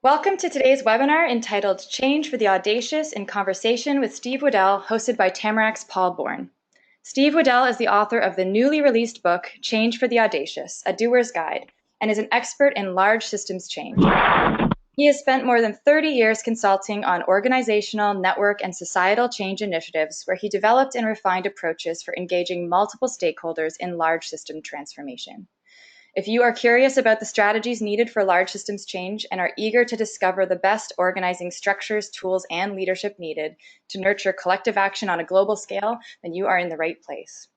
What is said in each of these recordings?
Welcome to today's webinar entitled Change for the Audacious in Conversation with Steve Waddell, hosted by Tamarack's Paul Bourne. Steve Waddell is the author of the newly released book, Change for the Audacious, A Doer's Guide, and is an expert in large systems change. He has spent more than 30 years consulting on organizational, network, and societal change initiatives where he developed and refined approaches for engaging multiple stakeholders in large system transformation. If you are curious about the strategies needed for large systems change and are eager to discover the best organizing structures, tools, and leadership needed to nurture collective action on a global scale, then you are in the right place.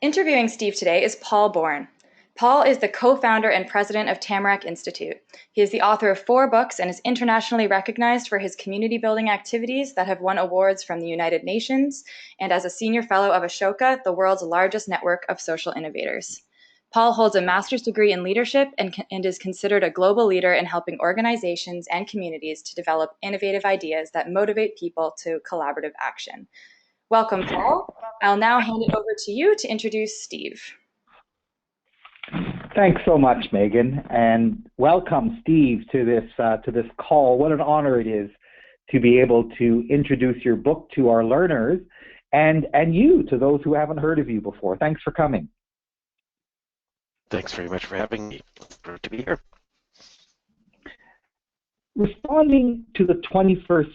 Interviewing Steve today is Paul Bourne. Paul is the co-founder and president of Tamarack Institute. He is the author of 4 books and is internationally recognized for his community building activities that have won awards from the United Nations and as a senior fellow of Ashoka, the world's largest network of social innovators. Paul holds a master's degree in leadership and is considered a global leader in helping organizations and communities to develop innovative ideas that motivate people to collaborative action. Welcome, Paul. I'll now hand it over to you to introduce Steve. Thanks so much, Megan, and welcome, Steve, to this call. What an honor it is to be able to introduce your book to our learners, and you to those who haven't heard of you before. Thanks for coming. Thanks very much for having me. It's great to be here. Responding to the 21st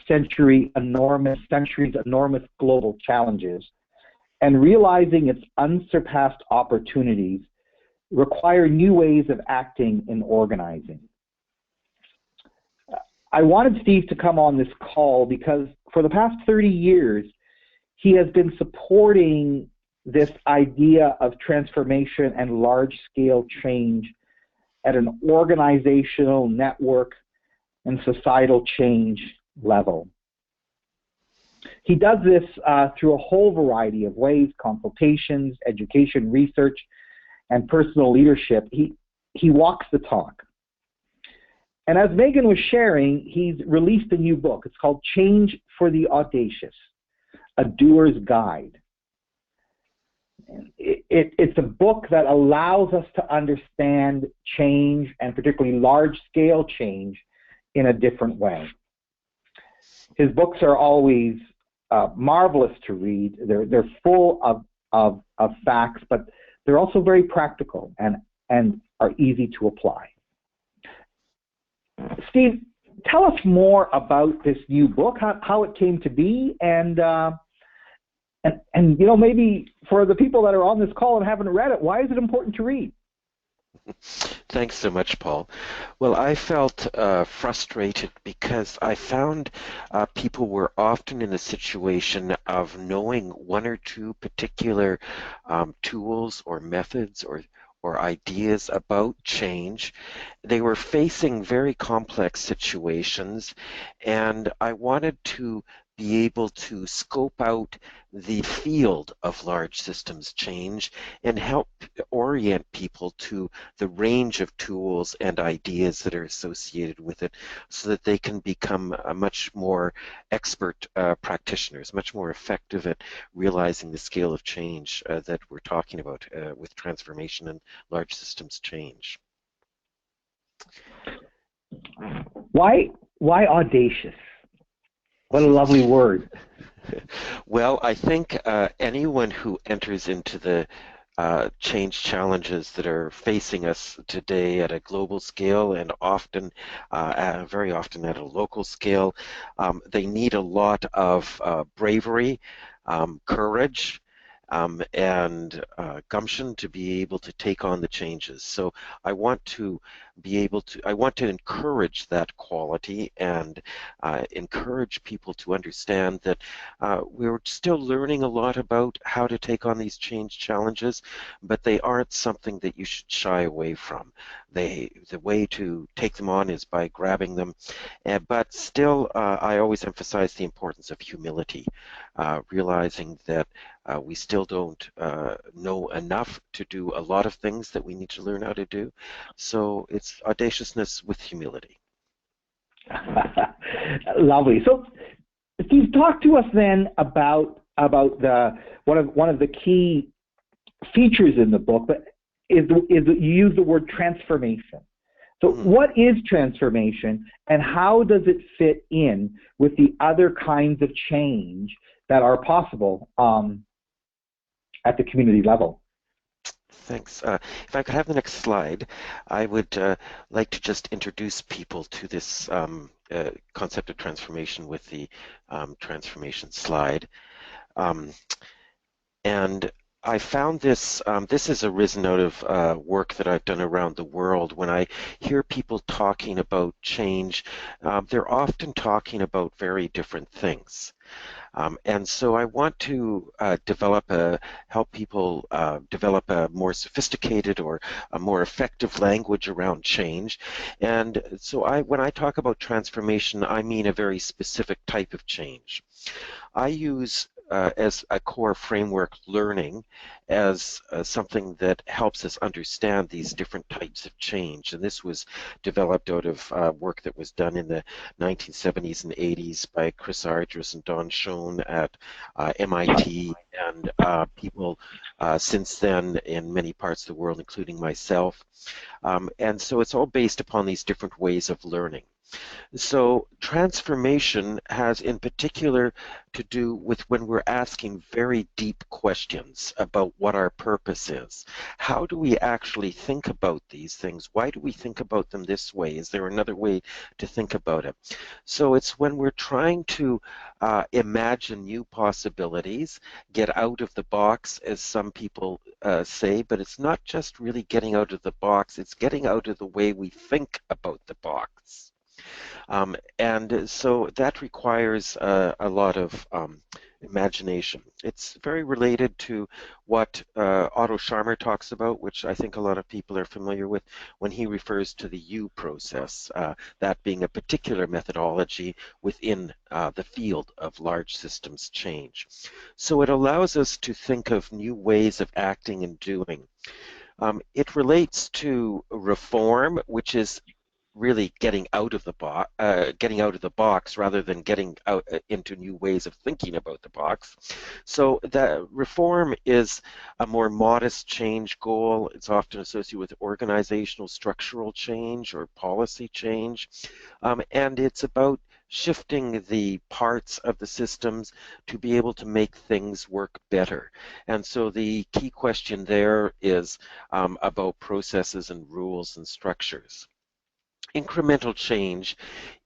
century's enormous global challenges and realizing its unsurpassed opportunities require new ways of acting and organizing. I wanted Steve to come on this call because for the past 30 years, he has been supporting this idea of transformation and large-scale change at an organizational, network, and societal change level. He does this through a whole variety of ways: consultations, education, research, and personal leadership. He walks the talk. And as Megan was sharing, he's released a new book. It's called Change for the Audacious, A Doer's Guide. It's a book that allows us to understand change, and particularly large-scale change, in a different way. His books are always marvelous to read. They're full of facts, but they're also very practical and are easy to apply. Steve, tell us more about this new book, how it came to be, and you know, maybe for the people that are on this call and haven't read it, why is it important to read? Thanks so much, Paul. Well, I felt frustrated because I found people were often in a situation of knowing one or two particular tools or methods or ideas about change. They were facing very complex situations, and I wanted to be able to scope out the field of large systems change and help orient people to the range of tools and ideas that are associated with it so that they can become much more expert practitioners, much more effective at realizing the scale of change that we're talking about with transformation and large systems change. Why audacious? What a lovely word. Well, I think anyone who enters into the change challenges that are facing us today at a global scale and often, very often at a local scale, they need a lot of bravery, courage, and gumption to be able to take on the changes. So I want to encourage that quality and encourage people to understand that we're still learning a lot about how to take on these change challenges, but they aren't something that you should shy away from. The way to take them on is by grabbing them, but still I always emphasize the importance of humility, realizing that we still don't know enough to do a lot of things that we need to learn how to do. So it's audaciousness with humility. Lovely. So, Steve, talk to us then about one of the key features in the book, but is you use the word transformation. So what is transformation, and how does it fit in with the other kinds of change that are possible at the community level? Thanks. If I could have the next slide, I would like to just introduce people to this concept of transformation with the transformation slide. And I found this, this has arisen out of work that I've done around the world. When I hear people talking about change, they're often talking about very different things. And so I want to help people develop a more sophisticated or a more effective language around change. And so when I talk about transformation, I mean a very specific type of change. I use as a core framework learning as something that helps us understand these different types of change. And this was developed out of work that was done in the 1970s and 80s by Chris Ardress and Don Schoen at MIT, and people since then in many parts of the world, including myself. And so it's all based upon these different ways of learning. So transformation has in particular to do with when we're asking very deep questions about what our purpose is. How do we actually think about these things? Why do we think about them this way? Is there another way to think about it? So it's when we're trying to imagine new possibilities, get out of the box, as some people say, but it's not just really getting out of the box, it's getting out of the way we think about the box. And so that requires a lot of imagination. It's very related to what Otto Scharmer talks about, which I think a lot of people are familiar with when he refers to the U process, that being a particular methodology within the field of large systems change. So it allows us to think of new ways of acting and doing. It relates to reform, which is really getting out of the box rather than getting out into new ways of thinking about the box. So the reform is a more modest change goal. It's often associated with organizational structural change or policy change, and it's about shifting the parts of the systems to be able to make things work better. And so the key question there is about processes and rules and structures. Incremental change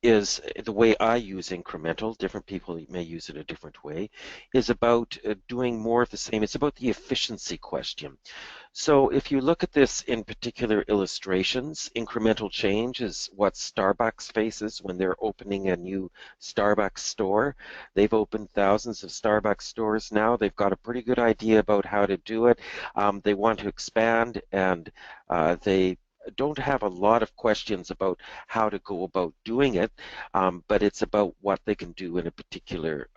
is the way I use incremental. Different people may use it a different way. Is about doing more of the same. It's about the efficiency question. So if you look at this in particular illustrations, incremental change is what Starbucks faces when they're opening a new Starbucks store. They've opened thousands of Starbucks stores now. They've got a pretty good idea about how to do it. They want to expand, and they don't have a lot of questions about how to go about doing it, but it's about what they can do in a particular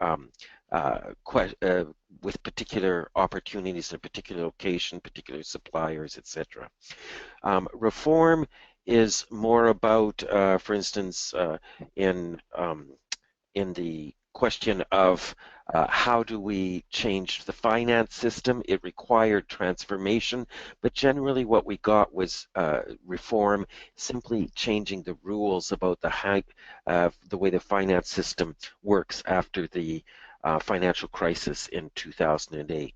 with particular opportunities in a particular location, particular suppliers, etc. Reform is more about, for instance, in the question of how do we change the finance system. It required transformation, but generally what we got was reform, simply changing the rules about the way the finance system works after the financial crisis in 2008.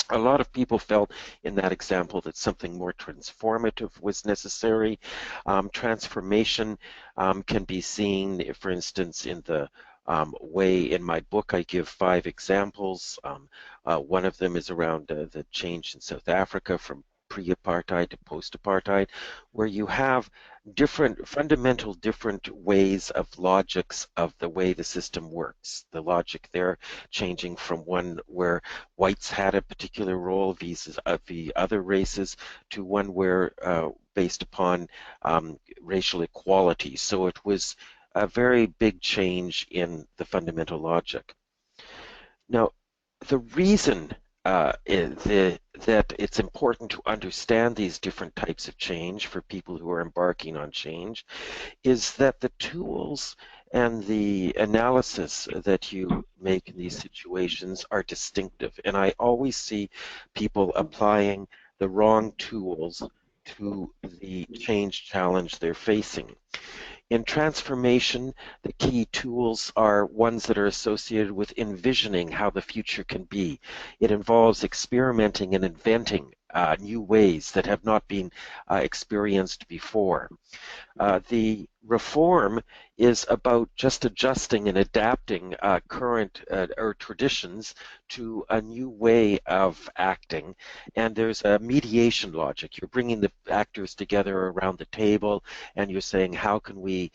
A lot of people felt in that example that something more transformative was necessary. Transformation can be seen, for instance, in the way in my book I give 5 examples. One of them is around the change in South Africa from pre-apartheid to post-apartheid, where you have fundamental different ways of logics of the way the system works. The logic there changing from one where whites had a particular role vis the other races to one where based upon racial equality. So it was a very big change in the fundamental logic. Now, the reason that it's important to understand these different types of change for people who are embarking on change is that the tools and the analysis that you make in these situations are distinctive. And I always see people applying the wrong tools to the change challenge they're facing. In transformation, the key tools are ones that are associated with envisioning how the future can be. It involves experimenting and inventing new ways that have not been experienced before. The reform is about just adjusting and adapting current or traditions to a new way of acting. And there's a mediation logic. You're bringing the actors together around the table and you're saying, how can we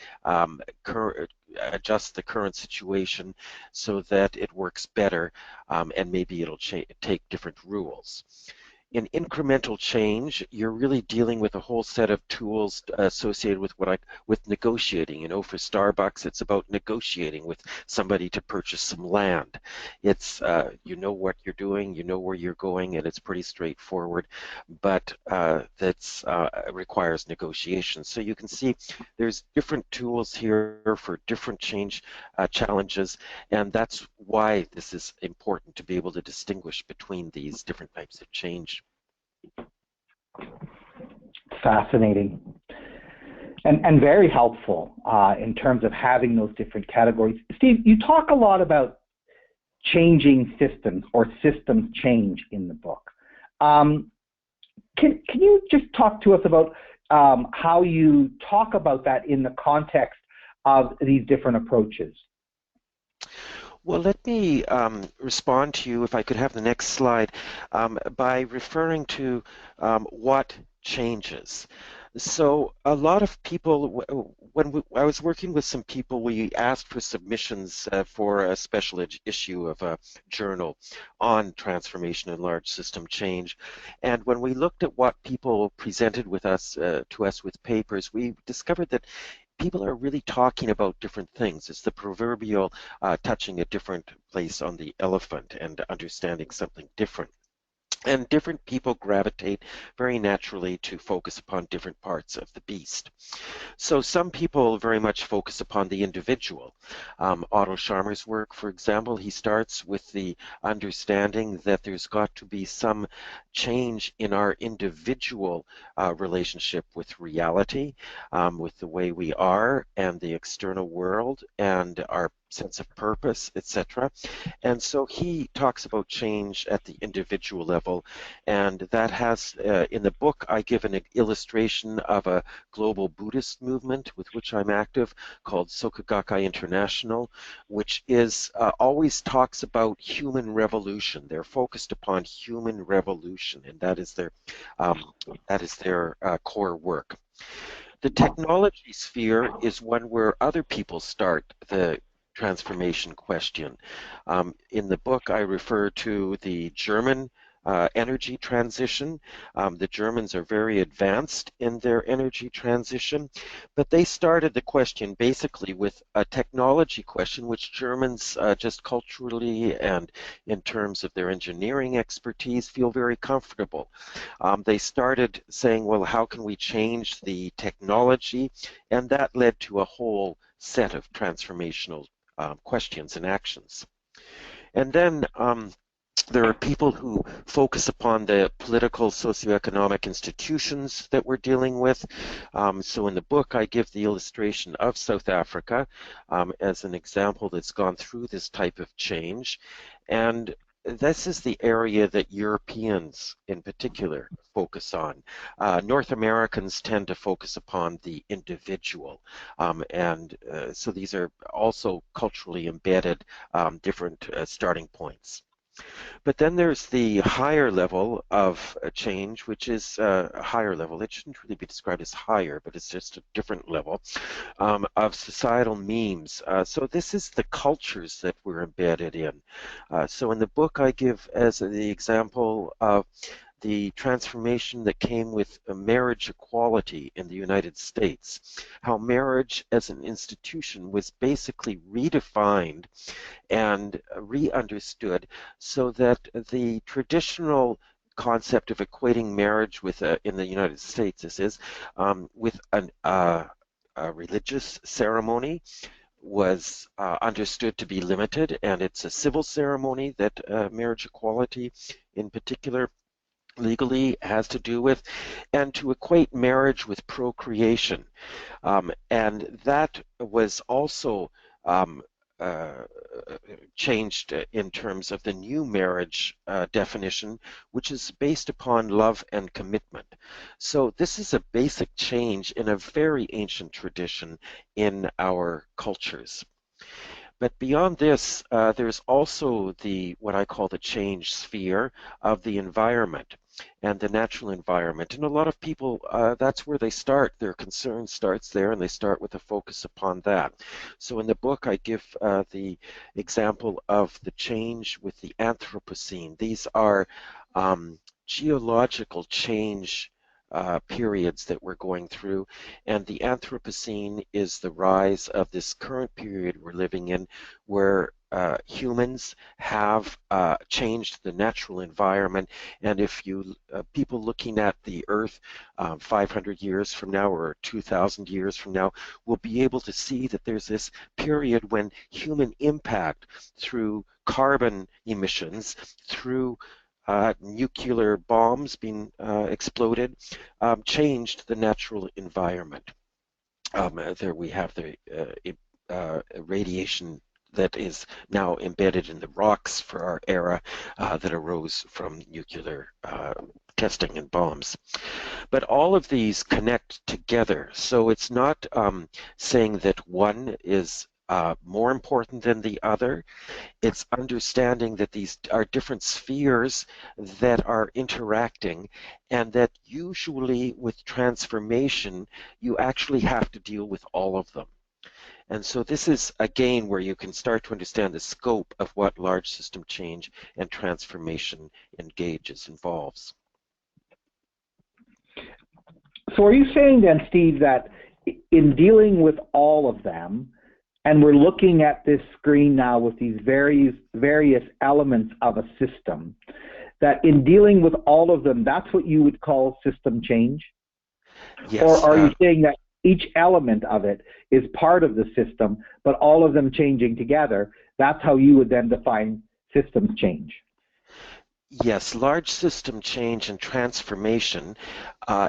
adjust the current situation so that it works better, and maybe it'll take different rules. In incremental change, you're really dealing with a whole set of tools associated with with negotiating. You know, for Starbucks, it's about negotiating with somebody to purchase some land. It's you know what you're doing, you know where you're going, and it's pretty straightforward, but that's requires negotiation. So you can see there's different tools here for different change challenges, and that's why this is important to be able to distinguish between these different types of change. Fascinating and very helpful in terms of having those different categories. Steve, you talk a lot about changing systems or systems change in the book. Can you just talk to us about how you talk about that in the context of these different approaches? Well, let me respond to you, if I could have the next slide, by referring to what changes. So a lot of people, I was working with some people, we asked for submissions for a special issue of a journal on transformation and large system change. And when we looked at what people presented with us to us with papers, we discovered that people are really talking about different things. It's the proverbial touching a different place on the elephant and understanding something different. And different people gravitate very naturally to focus upon different parts of the beast. So some people very much focus upon the individual. Otto Scharmer's work, for example, he starts with the understanding that there's got to be some change in our individual relationship with reality, with the way we are and the external world and our sense of purpose, etc. And so he talks about change at the individual level, and that has, in the book, I give an illustration of a global Buddhist movement with which I'm active called Soka Gakkai International, which is always talks about human revolution. They're focused upon human revolution, and that is their core work. The technology sphere is one where other people start the transformation question. In the book, I refer to the German energy transition. The Germans are very advanced in their energy transition, but they started the question basically with a technology question, which Germans just culturally and in terms of their engineering expertise feel very comfortable. They started saying, well, how can we change the technology? And that led to a whole set of transformational questions and actions. And then there are people who focus upon the political, socioeconomic institutions that we're dealing with. So in the book, I give the illustration of South Africa as an example that's gone through this type of change. And this is the area that Europeans in particular focus on. North Americans tend to focus upon the individual. So these are also culturally embedded different starting points. But then there's the higher level of change, which is a higher level. It shouldn't really be described as higher, but it's just a different level of societal memes. So this is the cultures that we're embedded in. So in the book, I give as the example of the transformation that came with marriage equality in the United States, how marriage as an institution was basically redefined and re-understood so that the traditional concept of equating marriage with, in the United States, with a religious ceremony was understood to be limited, and it's a civil ceremony that marriage equality in particular legally has to do with, and to equate marriage with procreation. And that was also um, uh, changed in terms of the new marriage definition, which is based upon love and commitment. So this is a basic change in a very ancient tradition in our cultures. But beyond this, there's also the what I call the change sphere of the environment and the natural environment. And a lot of people, that's where they start. Their concern starts there, and they start with a focus upon that. So in the book, I give the example of the change with the Anthropocene. These are geological change periods that we're going through, and the Anthropocene is the rise of this current period we're living in, where humans have changed the natural environment. And if you people looking at the Earth 500 years from now or 2,000 years from now will be able to see that there's this period when human impact through carbon emissions, through nuclear bombs being exploded, changed the natural environment. There we have the radiation that is now embedded in the rocks for our era that arose from nuclear testing and bombs. But all of these connect together. So it's not saying that one is more important than the other. It's understanding that these are different spheres that are interacting, and that usually with transformation, you actually have to deal with all of them. And so this is, again, where you can start to understand the scope of what large system change and transformation involves. So are you saying then, Steve, that in dealing with all of them, and we're looking at this screen now with these various elements of a system, that in dealing with all of them, that's what you would call system change? Yes. Or are you saying that each element of it is part of the system, but all of them changing together, that's how you would then define systems change? Yes, large system change and transformation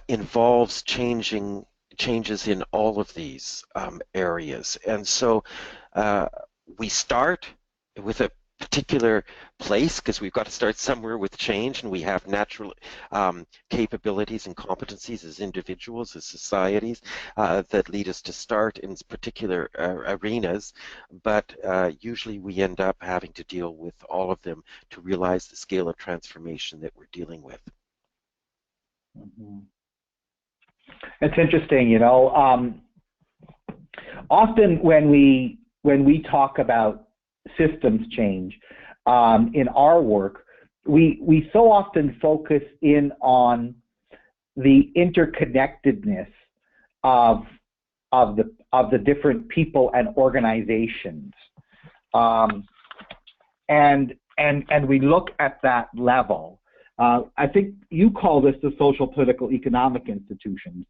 involves changes in all of these areas. And so we start with a particular place because we've got to start somewhere with change, and we have natural capabilities and competencies as individuals, as societies that lead us to start in particular arenas, but usually we end up having to deal with all of them to realize the scale of transformation that we're dealing with. Mm-hmm. It's interesting, you know. Often when we talk about systems change in our work, we so often focus in on the interconnectedness of the different people and organizations, and we look at that level. I think you call this the social, political, economic institutions,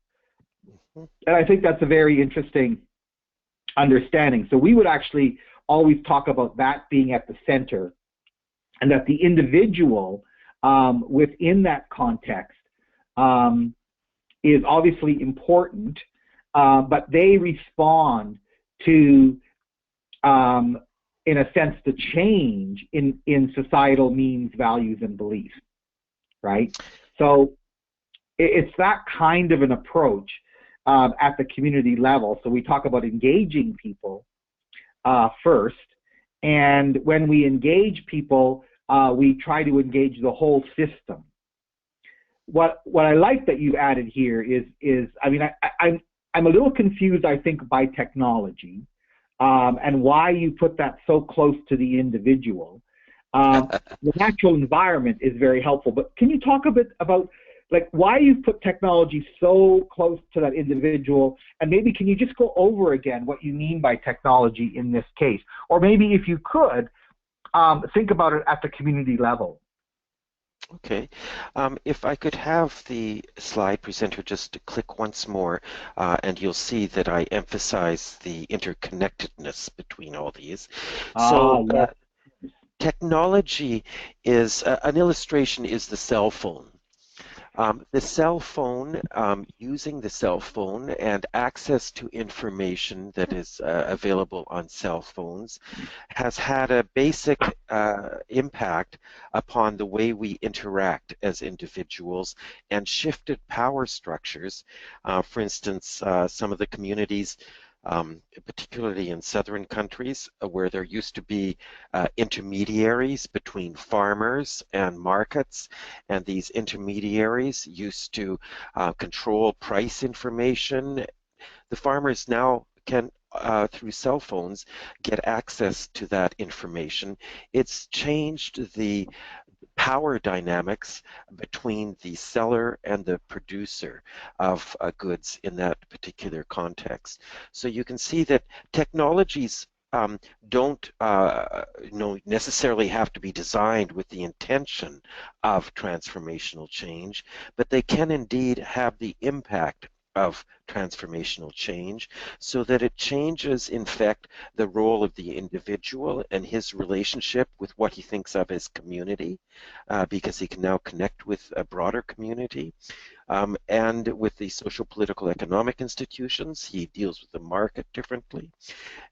and I think that's a very interesting understanding. So we would actually always talk about that being at the center, and that the individual within that context is obviously important, but they respond to, in a sense, the change in societal means, values, and beliefs, right? So it's that kind of an approach at the community level. So we talk about engaging people first, and when we engage people, we try to engage the whole system. What I like that you added here is I mean, I'm a little confused, I think, by technology and why you put that so close to the individual. The natural environment is very helpful, but can you talk a bit about like why you put technology so close to that individual, and maybe can you just go over again what you mean by technology in this case, or maybe if you could think about it at the community level. Okay, if I could have the slide presenter just to click once more, and you'll see that I emphasize the interconnectedness between all these. So Yes. technology is, an illustration is the cell phone. The cell phone, using the cell phone and access to information that is available on cell phones has had a basic impact upon the way we interact as individuals and shifted power structures. For instance, some of the communities, particularly in southern countries, where there used to be intermediaries between farmers and markets, and these intermediaries used to control price information. The farmers now can, through cell phones, get access to that information. It's changed the power dynamics between the seller and the producer of goods in that particular context. So you can see that technologies don't necessarily have to be designed with the intention of transformational change, but they can indeed have the impact of transformational change so that it changes, in fact, the role of the individual and his relationship with what he thinks of as community, because he can now connect with a broader community. And with the social, political, economic institutions, he deals with the market differently.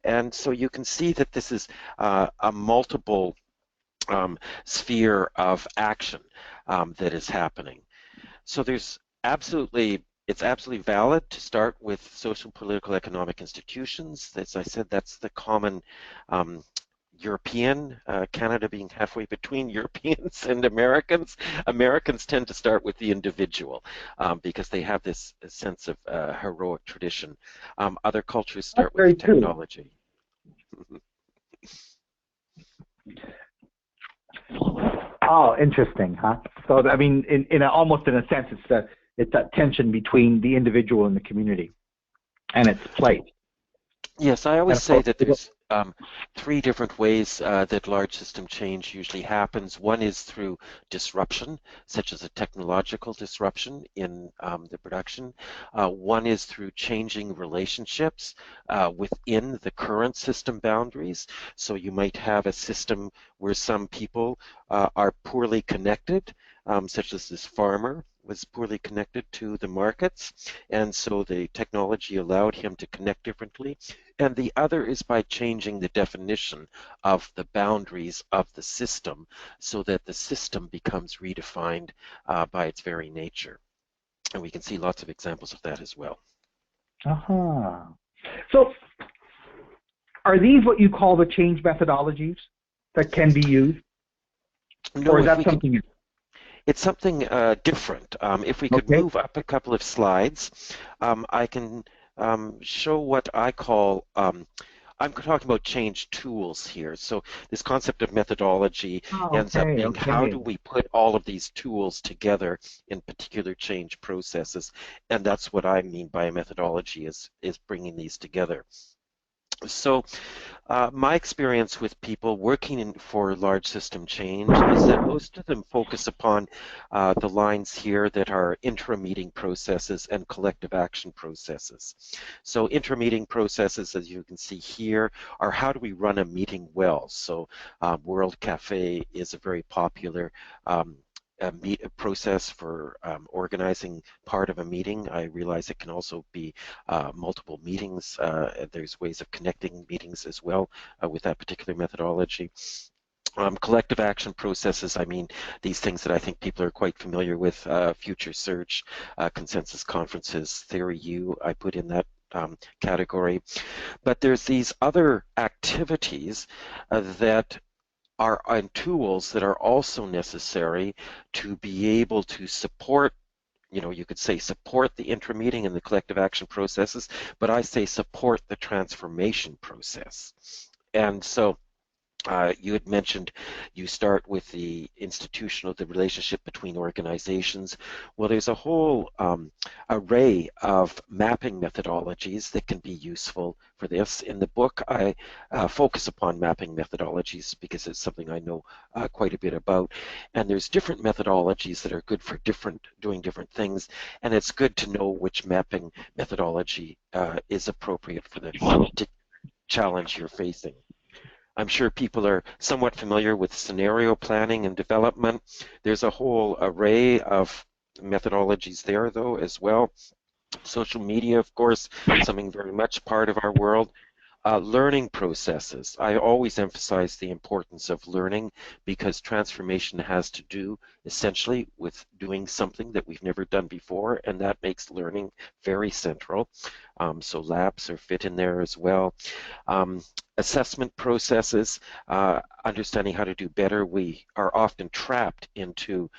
And so you can see that this is a multiple sphere of action that is happening. So it's absolutely valid to start with social, political, economic institutions. As I said, that's the common European, Canada being halfway between Europeans and Americans. Americans tend to start with the individual because they have this sense of heroic tradition. Other cultures start with the technology. Oh, interesting, huh? So, I mean, almost in a sense, it's that tension between the individual and the community, and its place. Yes, I always say that there's three different ways that large system change usually happens. One is through disruption, such as a technological disruption in the production. One is through changing relationships within the current system boundaries. So you might have a system where some people are poorly connected, such as this farmer was poorly connected to the markets, and so the technology allowed him to connect differently. And the other is by changing the definition of the boundaries of the system so that the system becomes redefined by its very nature. And we can see lots of examples of that as well. So are these what you call the change methodologies that can be used? No, or is that something else? It's something different. If we could move up a couple of slides, I can show what I call, I'm talking about change tools here. So this concept of methodology ends up being how do we put all of these tools together in particular change processes? And that's what I mean by a methodology is bringing these together. So my experience with people working for large system change is that most of them focus upon the lines here that are intra-meeting processes and collective action processes. So intra-meeting processes, as you can see here, are how do we run a meeting well. So World Cafe is a very popular a process for organizing part of a meeting. I realize it can also be multiple meetings. There's ways of connecting meetings as well with that particular methodology. Collective action processes, I mean, these things that I think people are quite familiar with, future search, consensus conferences, theory U, I put in that category. But there's these other activities that are tools that are also necessary to be able to support, you could say support the intra-meeting and the collective action processes, but I say support the transformation process. And so you had mentioned you start with the the relationship between organizations. Well, there's a whole array of mapping methodologies that can be useful for this. In the book, I focus upon mapping methodologies because it's something I know quite a bit about. And there's different methodologies that are good for doing different things. And it's good to know which mapping methodology is appropriate for the challenge you're facing. I'm sure people are somewhat familiar with scenario planning and development. There's a whole array of methodologies there, though, as well. Social media, of course, something very much part of our world. Learning processes. I always emphasize the importance of learning because transformation has to do essentially with doing something that we've never done before, and that makes learning very central. So labs are fit in there as well. Assessment processes, understanding how to do better. We are often trapped into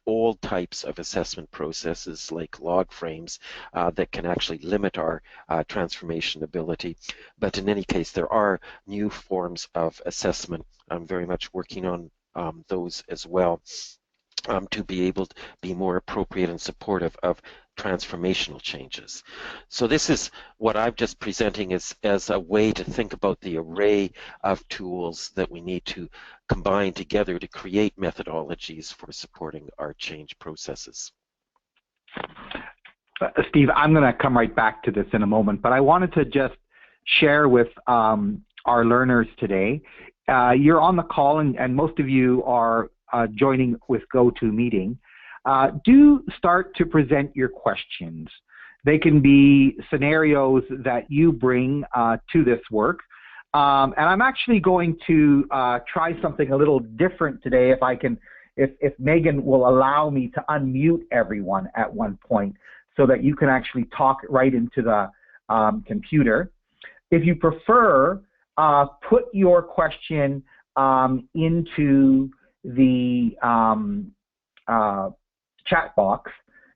old types of assessment processes like log frames that can actually limit our transformation ability. But in any case, there are new forms of assessment. I'm very much working on those as well. To be able to be more appropriate and supportive of transformational changes. So this is what I'm just presenting as a way to think about the array of tools that we need to combine together to create methodologies for supporting our change processes. Steve, I'm going to come right back to this in a moment, but I wanted to just share with our learners today. You're on the call, and most of you are joining with GoToMeeting. Do start to present your questions. They can be scenarios that you bring to this work. And I'm actually going to try something a little different today if Megan will allow me to unmute everyone at one point so that you can actually talk right into the computer. If you prefer, put your question into the chat box,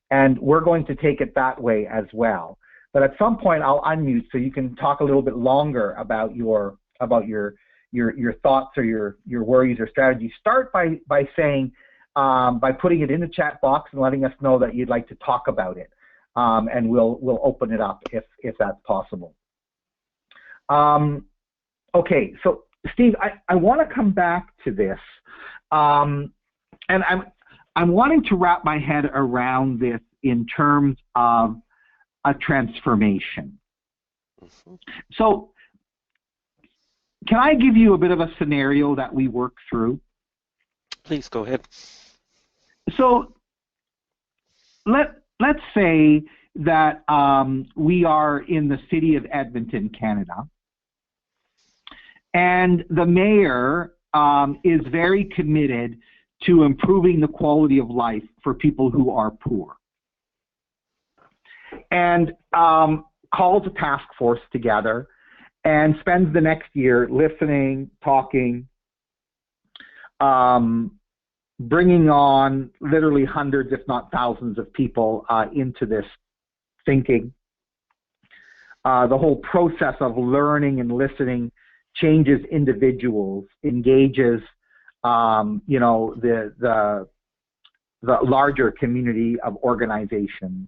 and we're going to take it that way as well. But at some point, I'll unmute so you can talk a little bit longer about your thoughts or your worries or strategies. Start by saying by putting it in the chat box and letting us know that you'd like to talk about it, and we'll open it up if that's possible. Okay, so Steve, I want to come back to this, and I'm wanting to wrap my head around this in terms of a transformation. Mm-hmm. So, can I give you a bit of a scenario that we work through? Please go ahead. So, let's say that we are in the city of Edmonton, Canada, and the mayor is very committed to improving the quality of life for people who are poor, and calls a task force together and spends the next year listening, talking, bringing on literally hundreds, if not thousands of people into this thinking. The whole process of learning and listening changes individuals, engages the larger community of organizations,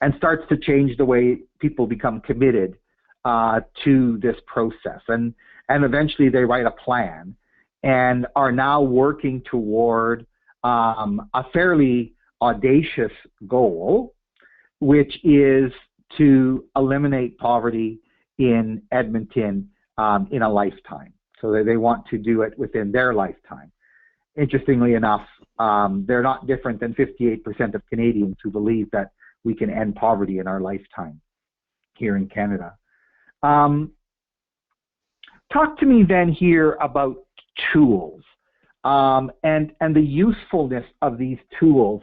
and starts to change the way people become committed to this process. And eventually they write a plan and are now working toward a fairly audacious goal, which is to eliminate poverty in Edmonton in a lifetime. So they want to do it within their lifetime. Interestingly enough, they're not different than 58% of Canadians who believe that we can end poverty in our lifetime here in Canada. Talk to me then here about tools and the usefulness of these tools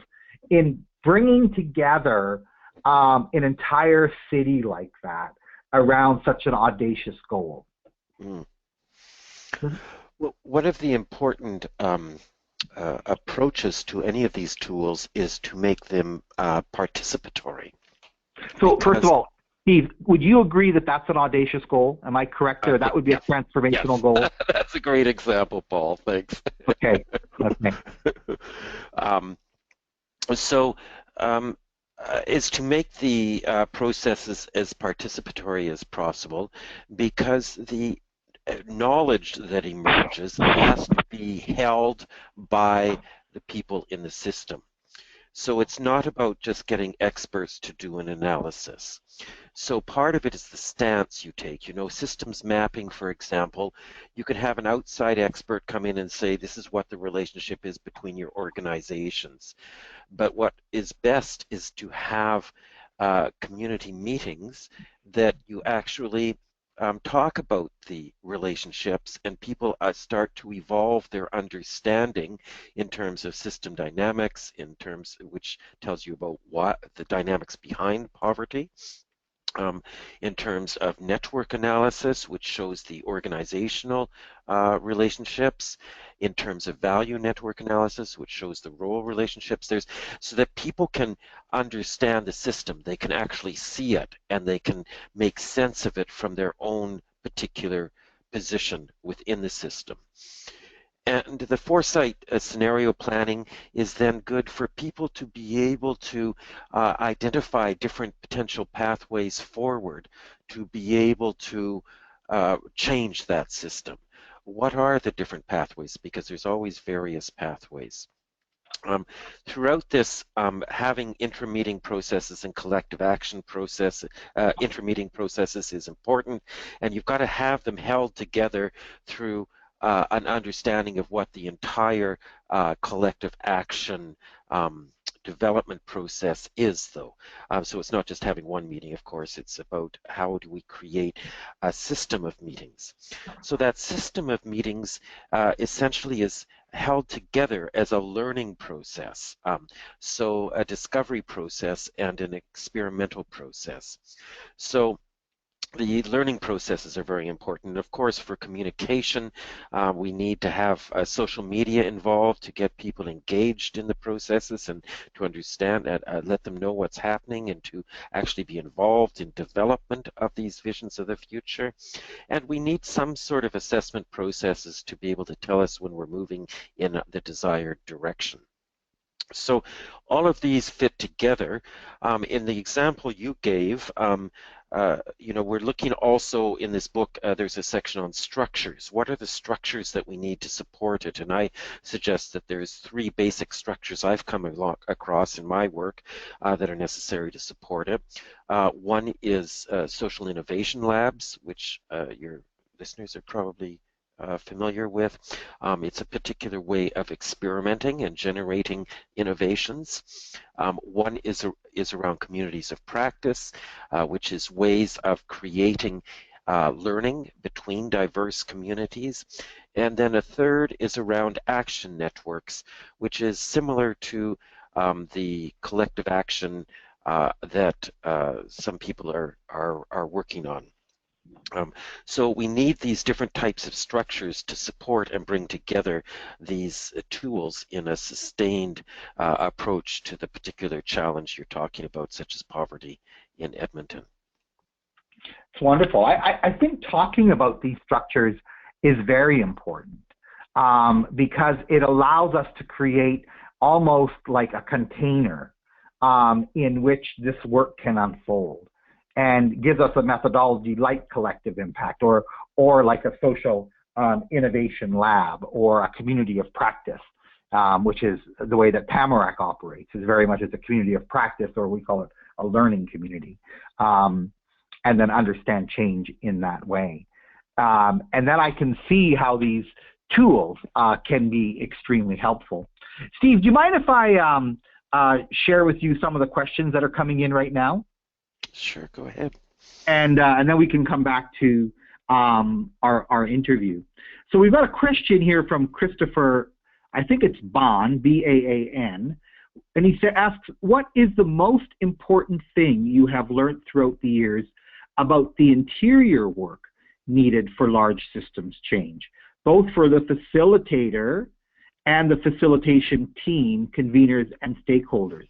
in bringing together an entire city like that around such an audacious goal. Mm. Well, one of the important approaches to any of these tools is to make them participatory. So first of all, Steve, would you agree that that's an audacious goal? Am I correct there? That would be a transformational goal? That's a great example, Paul. Thanks. Okay. Is to make the processes as participatory as possible, because the knowledge that emerges has to be held by the people in the system. So it's not about just getting experts to do an analysis. So part of it is the stance you take. You know, systems mapping, for example, you can have an outside expert come in and say, this is what the relationship is between your organizations. But what is best is to have community meetings that you actually talk about the relationships, and people start to evolve their understanding in terms of system dynamics, in terms which tells you about what the dynamics behind poverty. In terms of network analysis, which shows the organizational relationships, in terms of value network analysis, which shows the role relationships, so that people can understand the system, they can actually see it, and they can make sense of it from their own particular position within the system. And the Foresight scenario planning is then good for people to be able to identify different potential pathways forward, to be able to change that system. What are the different pathways? Because there's always various pathways. Throughout this, having intra-meeting processes and collective action process, intra-meeting processes is important, and you've got to have them held together through an understanding of what the entire collective action development process is, though. So it's not just having one meeting, of course, it's about how do we create a system of meetings. So that system of meetings essentially is held together as a learning process, so a discovery process and an experimental process. So the learning processes are very important. Of course, for communication, we need to have social media involved to get people engaged in the processes and to understand and let them know what's happening and to actually be involved in development of these visions of the future. And we need some sort of assessment processes to be able to tell us when we're moving in the desired direction. So all of these fit together. In the example you gave, you know, we're looking also in this book, there's a section on structures. What are the structures that we need to support it? And I suggest that there's 3 basic structures I've come across in my work that are necessary to support it. One is social innovation labs, which your listeners are probably familiar with. It's a particular way of experimenting and generating innovations. One is around communities of practice, which is ways of creating learning between diverse communities. And then a third is around action networks, which is similar to the collective action that some people are working on. So we need these different types of structures to support and bring together these tools in a sustained approach to the particular challenge you're talking about, such as poverty in Edmonton. It's wonderful. I think talking about these structures is very important because it allows us to create almost like a container in which this work can unfold, and gives us a methodology like collective impact or like a social innovation lab or a community of practice, which is the way that Tamarack operates, is very much as a community of practice, or we call it a learning community, and then understand change in that way. And then I can see how these tools can be extremely helpful. Steve, do you mind if I share with you some of the questions that are coming in right now? Sure, go ahead. And then we can come back to our interview. So we've got a question here from Christopher, I think it's Baan, B-A-A-N, and he asks, what is the most important thing you have learned throughout the years about the interior work needed for large systems change, both for the facilitator and the facilitation team, conveners, and stakeholders?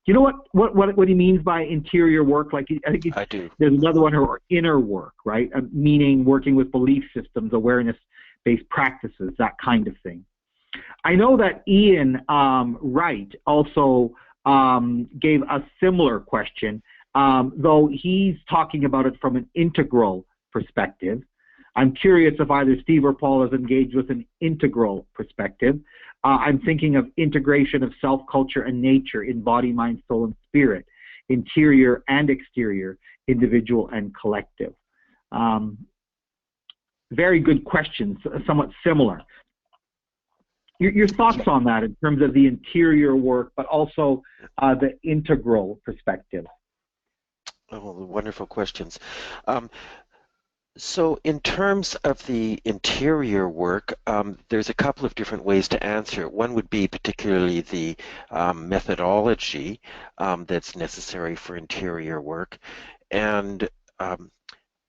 Do you know what he means by interior work? Like, I think I do. There's another one, or inner work, right? Meaning working with belief systems, awareness-based practices, that kind of thing. I know that Ian Wright also gave a similar question, though he's talking about it from an integral perspective. I'm curious if either Steve or Paul is engaged with an integral perspective. I'm thinking of integration of self, culture, and nature in body, mind, soul, and spirit, interior and exterior, individual and collective. Very good questions, somewhat similar. Your thoughts on that in terms of the interior work, but also the integral perspective? Oh, wonderful questions. So in terms of the interior work, there's a couple of different ways to answer it. One would be particularly the methodology that's necessary for interior work. And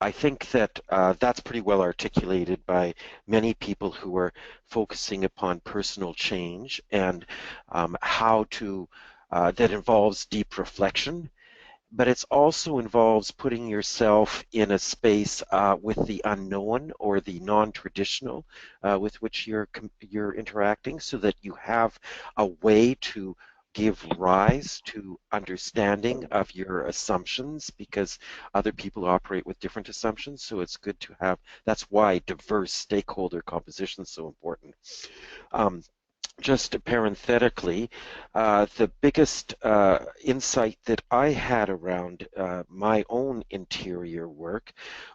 I think that that's pretty well articulated by many people who are focusing upon personal change and how to, that involves deep reflection, but it also involves putting yourself in a space with the unknown or the non-traditional with which you're interacting, so that you have a way to give rise to understanding of your assumptions, because other people operate with different assumptions. So it's good to have, that's why diverse stakeholder composition is so important. Just parenthetically, the biggest insight that I had around my own interior work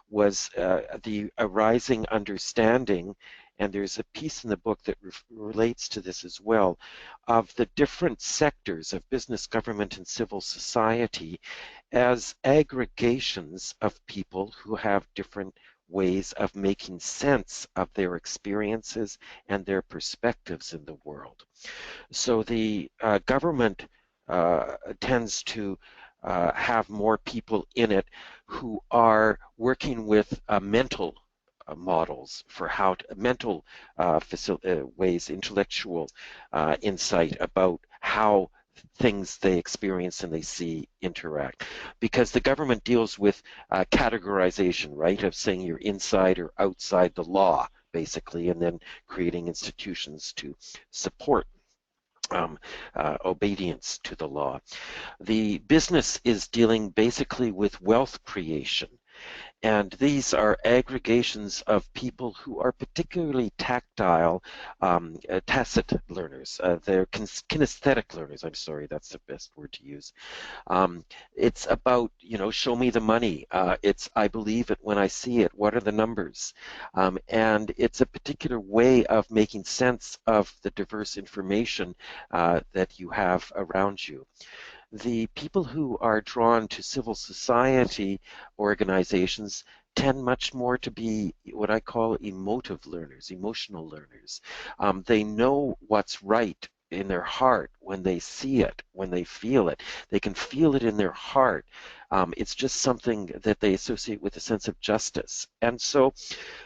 was the arising understanding, and there's a piece in the book that relates to this as well, of the different sectors of business, government, and civil society as aggregations of people who have different ways of making sense of their experiences and their perspectives in the world. So the government tends to have more people in it who are working with mental models for how to, mental ways, intellectual insight about how things they experience and they see interact, because the government deals with categorization, right, of saying you're inside or outside the law, basically, and then creating institutions to support obedience to the law. The business is dealing basically with wealth creation, and these are aggregations of people who are particularly tactile, tacit learners. They're kinesthetic learners. I'm sorry, that's the best word to use. It's about, show me the money. It's, I believe it when I see it. What are the numbers? And it's a particular way of making sense of the diverse information that you have around you. The people who are drawn to civil society organizations tend much more to be what I call emotive learners, emotional learners. They know what's right in their heart when they see it, when they feel it. They can feel it in their heart. It's just something that they associate with a sense of justice. And so,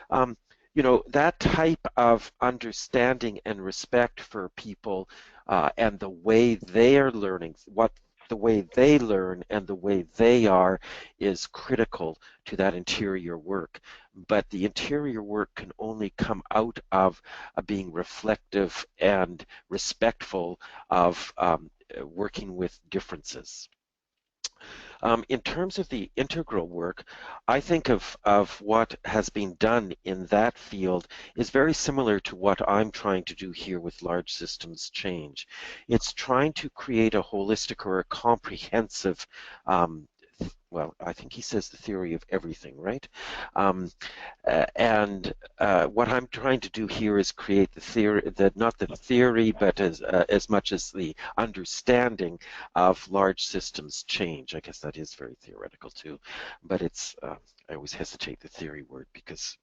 that type of understanding and respect for people and the way they are learning, the way they learn and the way they are, is critical to that interior work. But the interior work can only come out of being reflective and respectful of working with differences. In terms of the integral work, I think of what has been done in that field is very similar to what I'm trying to do here with large systems change. It's trying to create a holistic or a comprehensive well, I think he says the theory of everything, right? And what I'm trying to do here is create the theory, not the theory, but as much as the understanding of large systems change. I guess that is very theoretical too, but it's, I always hesitate the theory word because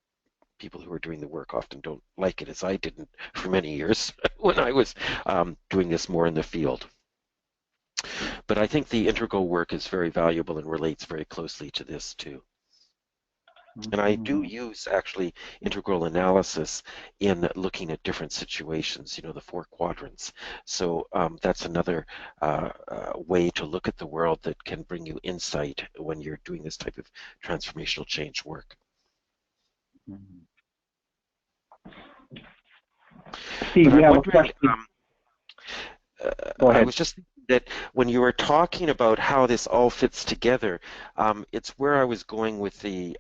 people who are doing the work often don't like it, as I didn't for many years when I was doing this more in the field. But I think the integral work is very valuable and relates very closely to this too. And I do use actually integral analysis in looking at different situations, the 4 quadrants. So that's another way to look at the world that can bring you insight when you're doing this type of transformational change work. Steve, we have a question. Go ahead. I was just thinking that when you were talking about how this all fits together, it's where I was going with the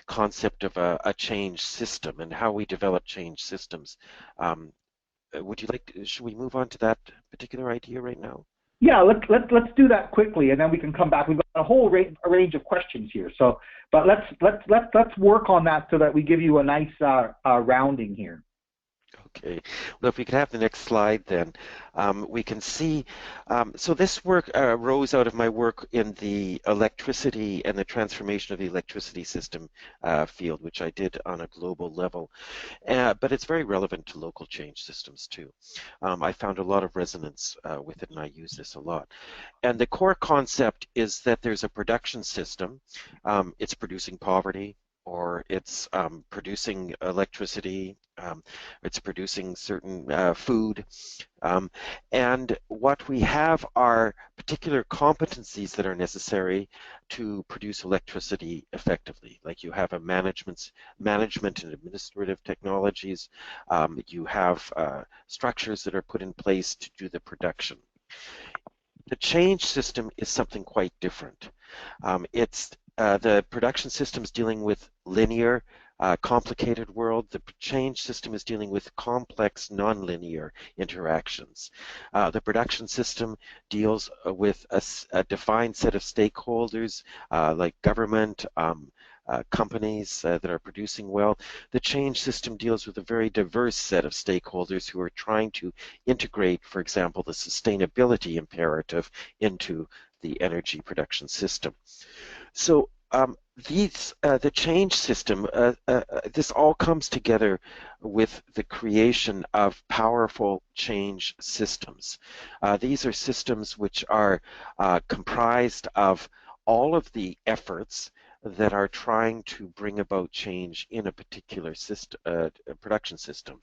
concept of a change system and how we develop change systems. would you like to, should we move on to that particular idea right now? Yeah, let's do that quickly, and then we can come back. We've got a whole range of questions here. So, but let's work on that so that we give you a nice rounding here. Okay, well, if we could have the next slide, then we can see. So this work arose out of my work in the electricity and the transformation of the electricity system field, which I did on a global level. But it's very relevant to local change systems too. I found a lot of resonance with it, and I use this a lot. And the core concept is that there's a production system. It's producing poverty, or it's producing electricity, it's producing certain food. And what we have are particular competencies that are necessary to produce electricity effectively. Like you have a management and administrative technologies. You have structures that are put in place to do the production. The change system is something quite different. It's the production system is dealing with linear, complicated world. The change system is dealing with complex, nonlinear interactions. The production system deals with a defined set of stakeholders like government, companies that are producing well. The change system deals with a very diverse set of stakeholders who are trying to integrate, for example, the sustainability imperative into the energy production system. So the change system, this all comes together with the creation of powerful change systems. These are systems which are comprised of all of the efforts that are trying to bring about change in a particular system, production system.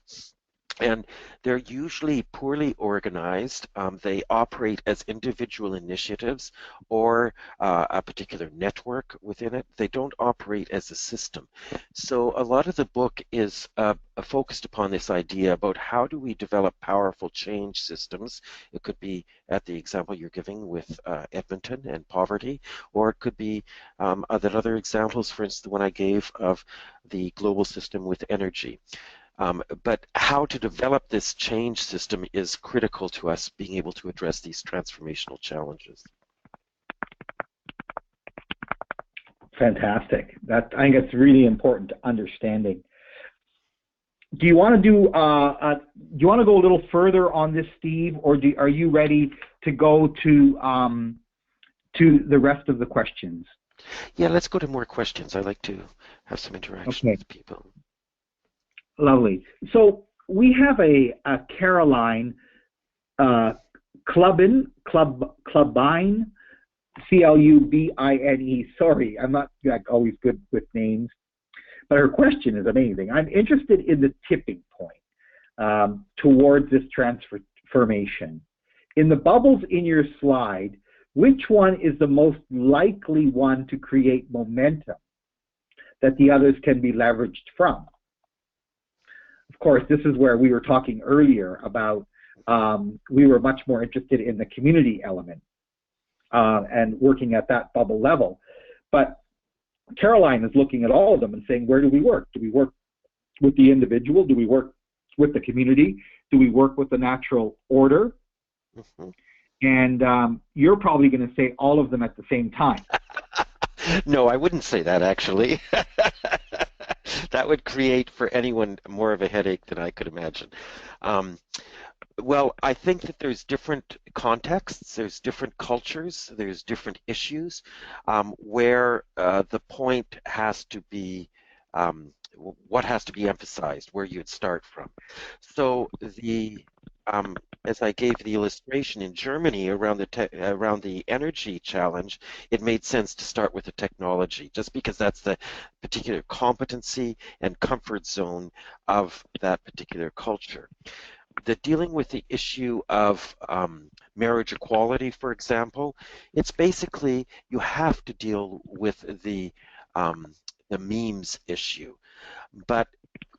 And they're usually poorly organized. They operate as individual initiatives or a particular network within it. They don't operate as a system. So a lot of the book is focused upon this idea about how do we develop powerful change systems. It could be at the example you're giving with Edmonton and poverty, or it could be that other examples, for instance, the one I gave of the global system with energy. But how to develop this change system is critical to us being able to address these transformational challenges. Fantastic. That, I think it's really important to understanding. Do you want to do you want to go a little further on this, Steve, or are you ready to go to the rest of the questions? Yeah, let's go to more questions. I like to have some interaction with people. Lovely. So we have a Caroline Clubine, C-L-U-B-I-N-E. Sorry, I'm not always good with names, but her question is amazing. I'm interested in the tipping point towards this transformation. In the bubbles in your slide, which one is the most likely one to create momentum that the others can be leveraged from? Of course, this is where we were talking earlier about we were much more interested in the community element and working at that bubble level. But Caroline is looking at all of them and saying, where do we work? Do we work with the individual? Do we work with the community? Do we work with the natural order? Mm-hmm. And you're probably going to say all of them at the same time. No, I wouldn't say that, actually. That would create for anyone more of a headache than I could imagine. Well, I think that there's different contexts, there's different cultures, there's different issues where the point has to be what has to be emphasized, where you'd start from. So the as I gave the illustration in Germany around the energy challenge, it made sense to start with the technology, just because that's the particular competency and comfort zone of that particular culture. The dealing with the issue of marriage equality, for example, it's basically you have to deal with the memes issue, but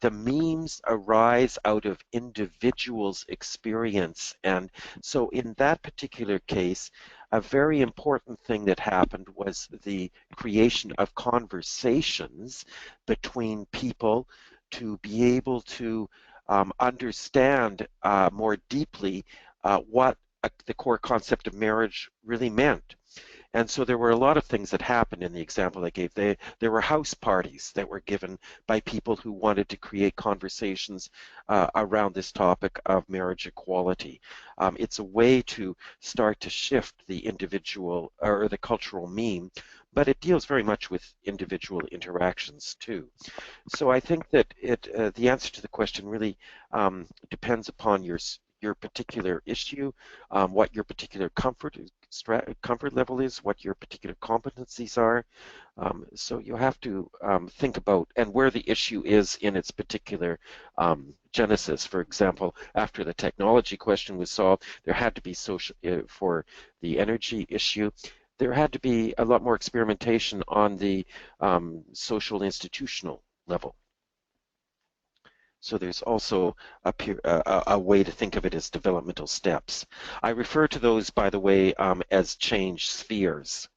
the memes arise out of individuals' experience, and so in that particular case, a very important thing that happened was the creation of conversations between people to be able to understand more deeply what the core concept of marriage really meant. And so there were a lot of things that happened in the example I gave. There were house parties that were given by people who wanted to create conversations around this topic of marriage equality. It's a way to start to shift the individual or the cultural meme, but it deals very much with individual interactions too. So I think that the answer to the question really depends upon your particular issue, what your particular comfort level is, what your particular competencies are. So you have to think about and where the issue is in its particular genesis. For example, after the technology question was solved, there had to be social for the energy issue. There had to be a lot more experimentation on the social institutional level. So there's also a way to think of it as developmental steps. I refer to those, by the way, as change spheres.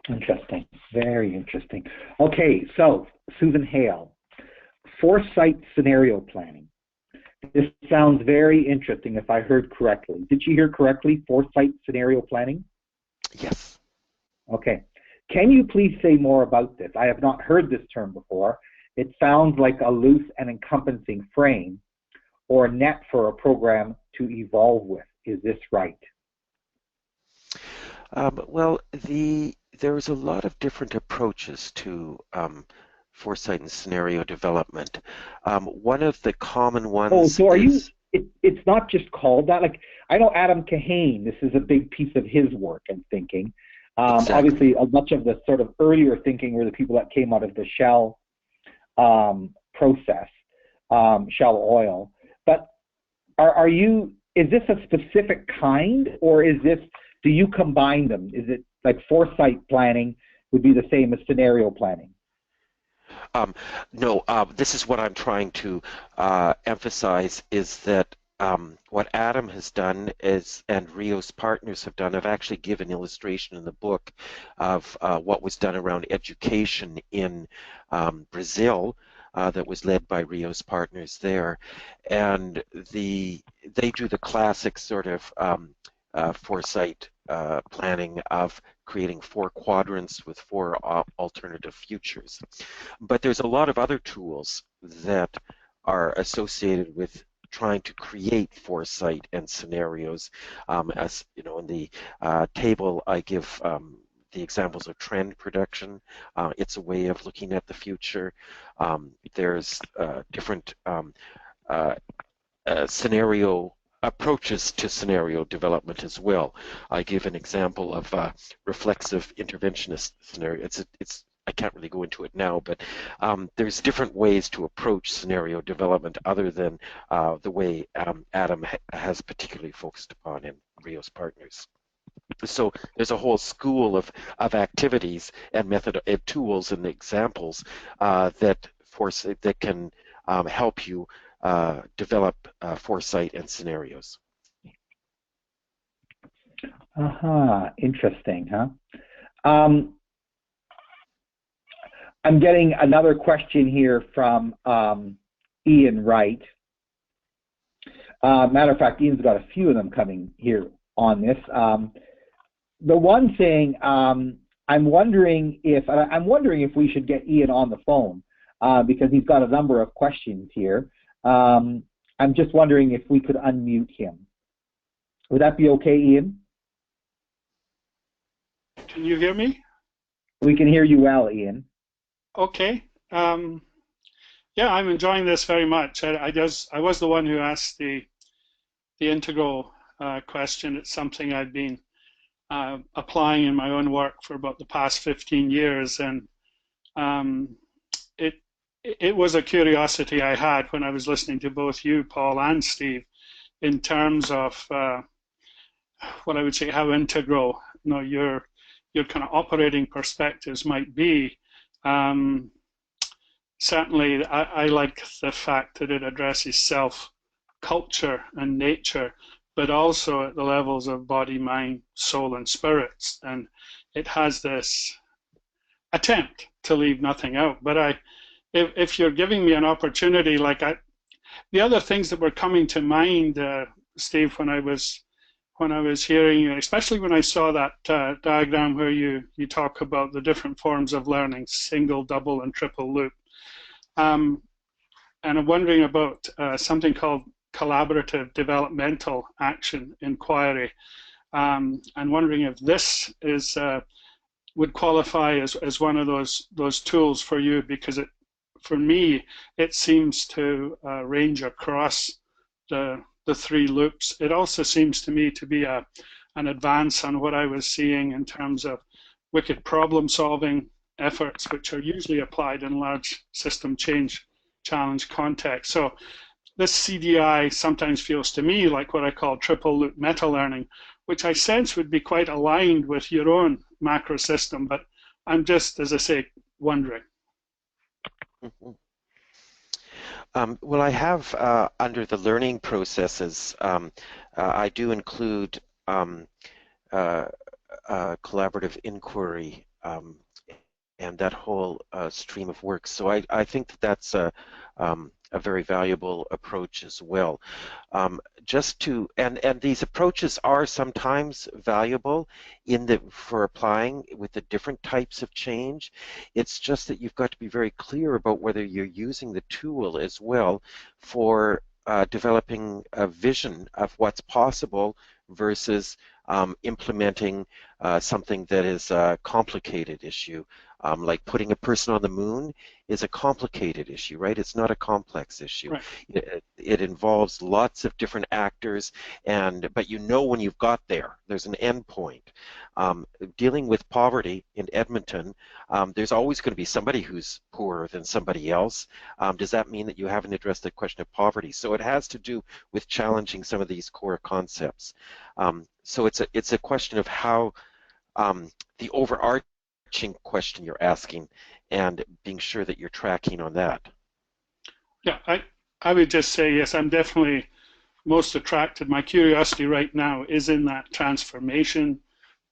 Interesting. Very interesting. Okay, so Susan Hale, Foresight scenario planning. This sounds very interesting if I heard correctly. Did you hear correctly, Foresight scenario planning? Yes. Okay. Can you please say more about this? I have not heard this term before. It sounds like a loose and encompassing frame or a net for a program to evolve with. Is this right? Well, there's a lot of different approaches to foresight and scenario development. One of the common ones so are you, it's not just called that? Like, I know Adam Kahane, this is a big piece of his work and thinking. Exactly. Obviously, much of the sort of earlier thinking were the people that came out of the Shell process, Shell oil. But is this a specific kind, or do you combine them? Is it like foresight planning would be the same as scenario planning? No, this is what I'm trying to emphasize is that what Adam has done and Rio's partners have done, I've actually given illustration in the book of what was done around education in Brazil that was led by Rio's partners there. And they do the classic sort of foresight planning of creating 4 quadrants with 4 alternative futures. But there's a lot of other tools that are associated with trying to create foresight and scenarios. As you know, in the table I give the examples of trend prediction. It's a way of looking at the future. There's different scenario approaches to scenario development as well. I give an example of reflexive interventionist scenario. I can't really go into it now, but there's different ways to approach scenario development other than the way Adam has particularly focused upon in Rio's partners. So there's a whole school of activities and tools and examples that can help you develop foresight and scenarios. Interesting, huh? I'm getting another question here from Ian Wright. Matter of fact, Ian's got a few of them coming here on this. The one thing I'm wondering if we should get Ian on the phone because he's got a number of questions here. I'm just wondering if we could unmute him. Would that be okay, Ian? Can you hear me? We can hear you well, Ian. Okay. Yeah, I'm enjoying this very much. I was the one who asked the integral question. It's something I've been applying in my own work for about the past 15 years, and it was a curiosity I had when I was listening to both you, Paul, and Steve, in terms of what I would say how integral your kind of operating perspectives might be. Certainly, I like the fact that it addresses self, culture, and nature, but also at the levels of body, mind, soul, and spirits. And it has this attempt to leave nothing out. But if you're giving me an opportunity, like the other things that were coming to mind, Steve, when I was hearing you, especially when I saw that diagram where you talk about the different forms of learning, single, double, and triple loop. And I'm wondering about something called collaborative developmental action inquiry. And wondering if this is would qualify as one of those tools for you, because for me, it seems to range across the three loops. It also seems to me to be an advance on what I was seeing in terms of wicked problem solving efforts, which are usually applied in large system change challenge contexts. So this CDI sometimes feels to me like what I call triple loop meta learning, which I sense would be quite aligned with your own macro system, but I'm just, as I say, wondering. Well, I have under the learning processes, I do include collaborative inquiry and that whole stream of work. So I think that that's a very valuable approach as well. And these approaches are sometimes valuable for applying with the different types of change. It's just that you've got to be very clear about whether you're using the tool as well for developing a vision of what's possible versus implementing something that is a complicated issue. Like putting a person on the moon is a complicated issue, right? It's not a complex issue. Right. It involves lots of different actors, but you know when you've got there's an end point. Dealing with poverty in Edmonton, there's always going to be somebody who's poorer than somebody else. Does that mean that you haven't addressed the question of poverty? So it has to do with challenging some of these core concepts. So it's a question of how the overarching question you're asking and being sure that you're tracking on that. Yeah, I would just say yes, I'm definitely most attracted. My curiosity right now is in that transformation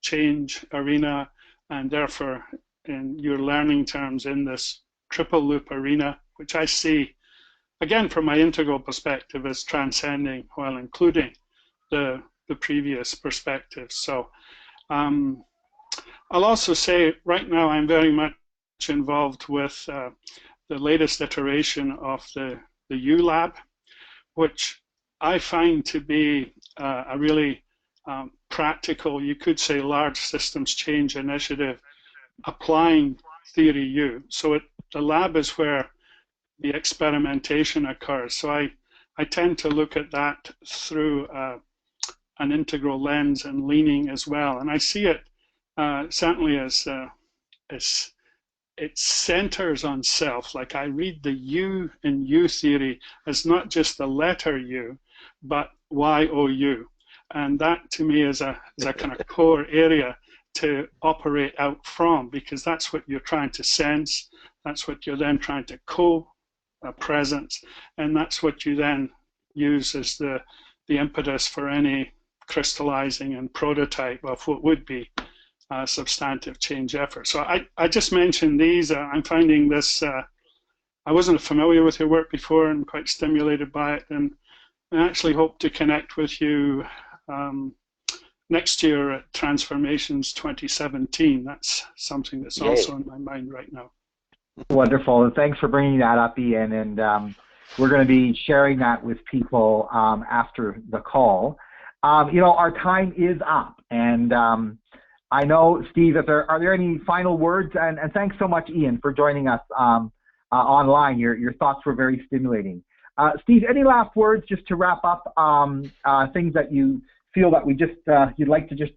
change arena, and therefore in your learning terms in this triple loop arena, which I see again from my integral perspective as transcending while including the previous perspectives. So I'll also say right now I'm very much involved with the latest iteration of the ULab, which I find to be a really practical, you could say, large systems change initiative applying theory U. So the lab is where the experimentation occurs. So I tend to look at that through an integral lens and leaning as well. And I see it certainly as it centers on self. Like I read the U in U theory as not just the letter U, but YOU. And that to me is a kind of core area to operate out from, because that's what you're trying to sense, that's what you're then trying to co-presence, and that's what you then use as the impetus for any crystallizing and prototype of what would be substantive change effort. So I just mentioned these. I'm finding this, I wasn't familiar with your work before and quite stimulated by it, and I actually hope to connect with you next year at Transformations 2017. That's something that's also in my mind right now. Wonderful, and thanks for bringing that up, Ian, and we're going to be sharing that with people after the call. You know, our time is up, and I know, Steve, are there any final words? And thanks so much, Ian, for joining us online. Your thoughts were very stimulating. Steve, any last words just to wrap up, things that you feel that we just you'd like to just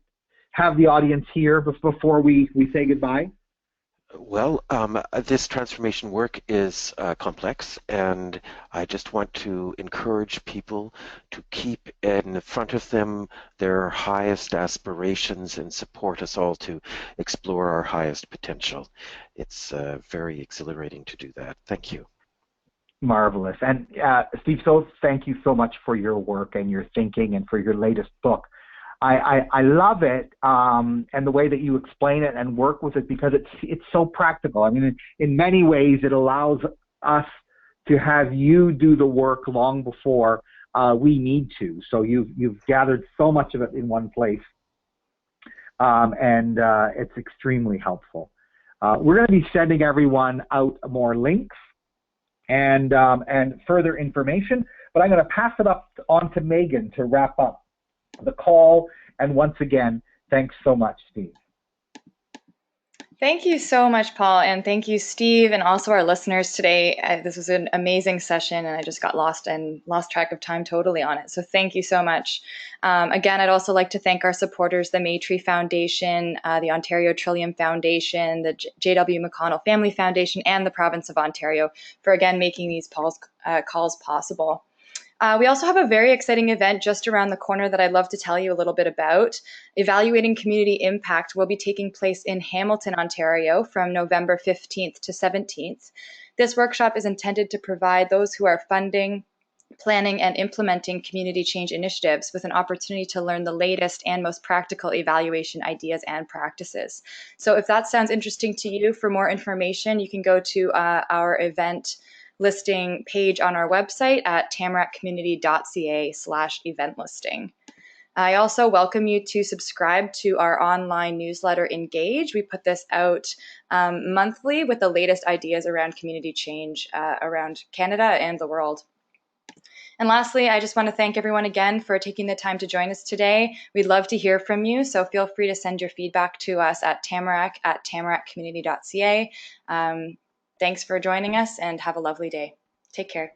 have the audience hear before we say goodbye? Well, this transformation work is complex, and I just want to encourage people to keep in front of them their highest aspirations and support us all to explore our highest potential. It's very exhilarating to do that. Thank you. Marvelous. And Steve, so thank you so much for your work and your thinking and for your latest book. I love it and the way that you explain it and work with it, because it's so practical. I mean, in many ways, it allows us to have you do the work long before we need to. So you've gathered so much of it in one place, and it's extremely helpful. We're going to be sending everyone out more links and further information, but I'm going to pass it up on to Megan to wrap up the call. And once again, thanks so much, Steve. Thank you so much, Paul, and thank you, Steve, and also our listeners today. This was an amazing session, and I just got lost track of time totally on it. So thank you so much. Again, I'd also like to thank our supporters, the Maytree Foundation, the Ontario Trillium Foundation, the J.W. McConnell Family Foundation, and the Province of Ontario for, again, making these calls possible. We also have a very exciting event just around the corner that I'd love to tell you a little bit about. Evaluating Community Impact will be taking place in Hamilton, Ontario from November 15th to 17th. This workshop is intended to provide those who are funding, planning, and implementing community change initiatives with an opportunity to learn the latest and most practical evaluation ideas and practices. So if that sounds interesting to you, for more information, you can go to our event listing page on our website at tamarackcommunity.ca/event listing. I also welcome you to subscribe to our online newsletter, Engage. We put this out monthly with the latest ideas around community change around Canada and the world. And lastly, I just want to thank everyone again for taking the time to join us today. We'd love to hear from you, so feel free to send your feedback to us at tamarackcommunity.ca. Thanks for joining us, and have a lovely day. Take care.